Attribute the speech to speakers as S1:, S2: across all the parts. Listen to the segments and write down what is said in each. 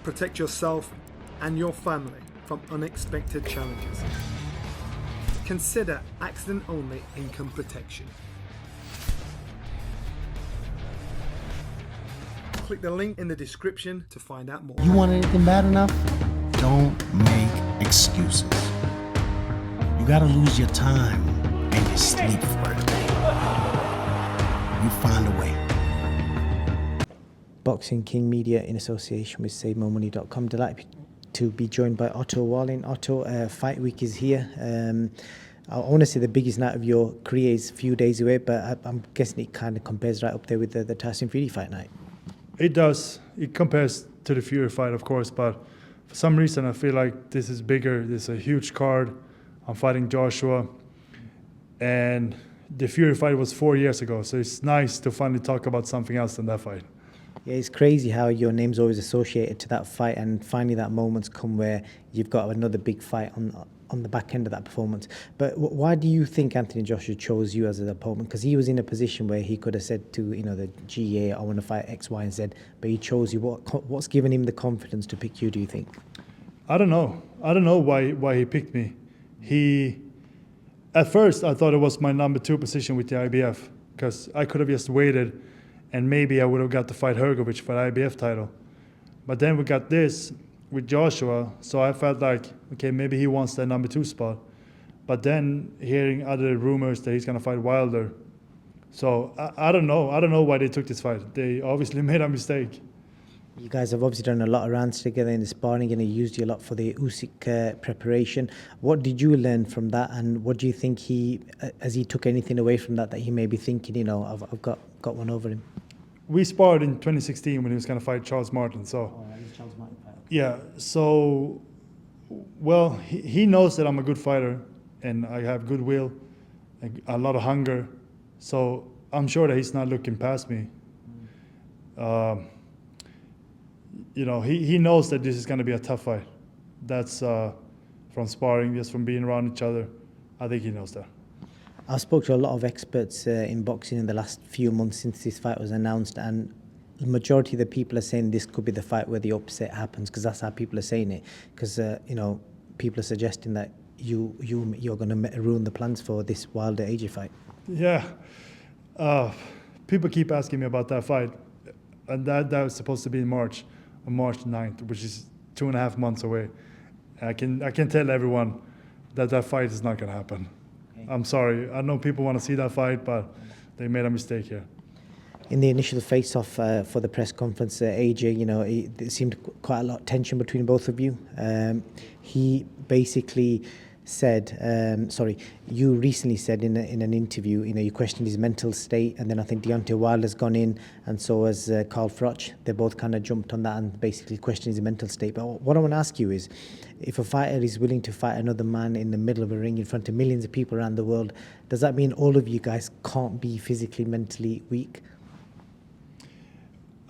S1: Protect yourself and your family from unexpected challenges. Consider accident-only income protection. Click the link in the description to find out more.
S2: You want anything bad enough? Don't make excuses. You gotta lose your time and your sleep for it. You find a way.
S3: Boxing King Media in association with SaveMoreMoney.com. Delighted to be joined by Otto Wallin. Otto, Fight Week is here. I want to say the biggest night of your career is a few days away, but I'm guessing it kind of compares right up there with the Tyson Fury fight night.
S4: It does. It compares to the Fury fight, of course, but for some reason I feel like this is bigger. This is a huge card. I'm fighting Joshua, and the Fury fight was 4 years ago, so it's nice to finally talk about something else than that fight.
S3: Yeah, it's crazy how your name's always associated to that fight, and finally that moment's come where you've got another big fight on the back end of that performance. But why do you think Anthony Joshua chose you as an opponent? Because he was in a position where he could have said to the GA, I want to fight X, Y, and Z, but he chose you. What's given him the confidence to pick you, do you think?
S4: I don't know. I don't know why he picked me. At first I thought it was my number 2 position with the IBF, because I could have just waited and maybe I would have got to fight Hrgovic for the IBF title. But then we got this with Joshua, so I felt like, okay, maybe he wants that number 2 spot. But then hearing other rumors that he's going to fight Wilder. So I don't know. I don't know why they took this fight. They obviously made a mistake.
S3: You guys have obviously done a lot of rounds together in the sparring, and he used you a lot for the Usyk preparation. What did you learn from that, and what do you think has he took anything away from that he may be thinking, I've got one over him?
S4: We sparred in 2016 when he was going to fight Charles Martin. So,
S3: Charles Martin fight.
S4: Yeah, so, well, he knows that I'm a good fighter and I have goodwill, a lot of hunger. So I'm sure that he's not looking past me. He knows that this is going to be a tough fight. That's from sparring, just from being around each other. I think he knows that.
S3: I've spoke to a lot of experts in boxing in the last few months since this fight was announced, and the majority of the people are saying this could be the fight where the upset happens, because that's how people are saying it. Because people are suggesting that you're going to ruin the plans for this Wilder AJ fight.
S4: Yeah, people keep asking me about that fight, and that was supposed to be in March, on March 9th, which is 2.5 months away. I can tell everyone that fight is not going to happen. I'm sorry. I know people want to see that fight, but they made a mistake here.
S3: In the initial face-off for the press conference, AJ, there seemed quite a lot of tension between both of you. He basically said, you recently said in an interview, you questioned his mental state, and then I think Deontay Wilder's gone in, and so has Carl Froch. They both kind of jumped on that and basically questioned his mental state. But what I want to ask you is, if a fighter is willing to fight another man in the middle of a ring in front of millions of people around the world, does that mean all of you guys can't be physically, mentally weak?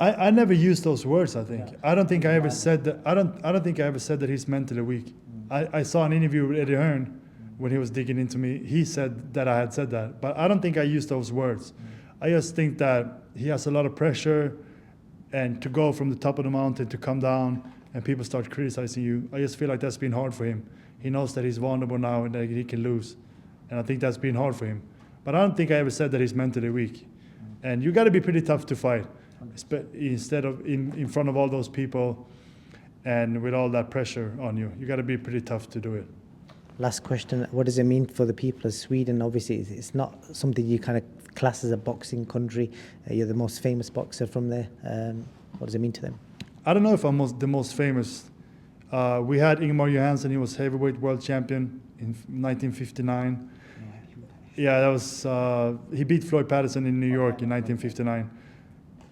S4: I never used those words. I think I don't think I ever said that. I don't think I ever said that he's mentally weak. I saw an interview with Eddie Hearn when he was digging into me. He said that I had said that, but I don't think I used those words. I just think that he has a lot of pressure, and to go from the top of the mountain to come down and people start criticizing you, I just feel like that's been hard for him. He knows that he's vulnerable now and that he can lose, and I think that's been hard for him. But I don't think I ever said that he's mentally weak. And you got to be pretty tough to fight, instead of in front of all those people and with all that pressure on you. You got to be pretty tough to do it.
S3: Last question, what does it mean for the people of Sweden? Obviously, it's not something you kind of class as a boxing country. You're the most famous boxer from there. What does it mean to them?
S4: I don't know if I'm the most famous. We had Ingemar Johansson. He was heavyweight world champion in 1959. Yeah, that was he beat Floyd Patterson in New York in 1959.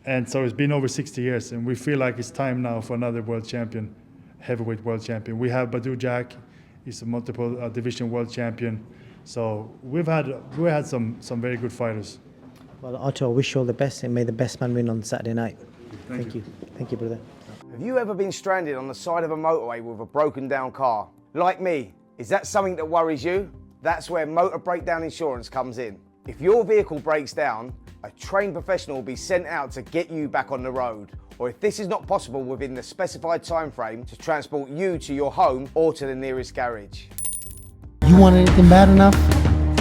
S4: And so it's been over 60 years, and we feel like it's time now for another world champion, heavyweight world champion. We have Badou Jack. He's a multiple division world champion. So we had some very good fighters.
S3: Well, Otto, I wish you all the best, and may the best man win on Saturday night. Thank you. Thank you, brother.
S5: Have you ever been stranded on the side of a motorway with a broken down car? Like me, is that something that worries you? That's where motor breakdown insurance comes in. If your vehicle breaks down, a trained professional will be sent out to get you back on the road. Or if this is not possible within the specified time frame, to transport you to your home or to the nearest garage.
S2: You want anything bad enough?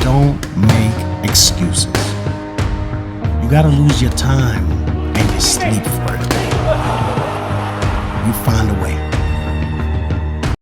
S2: Don't make excuses. You gotta lose your time and your sleep for it.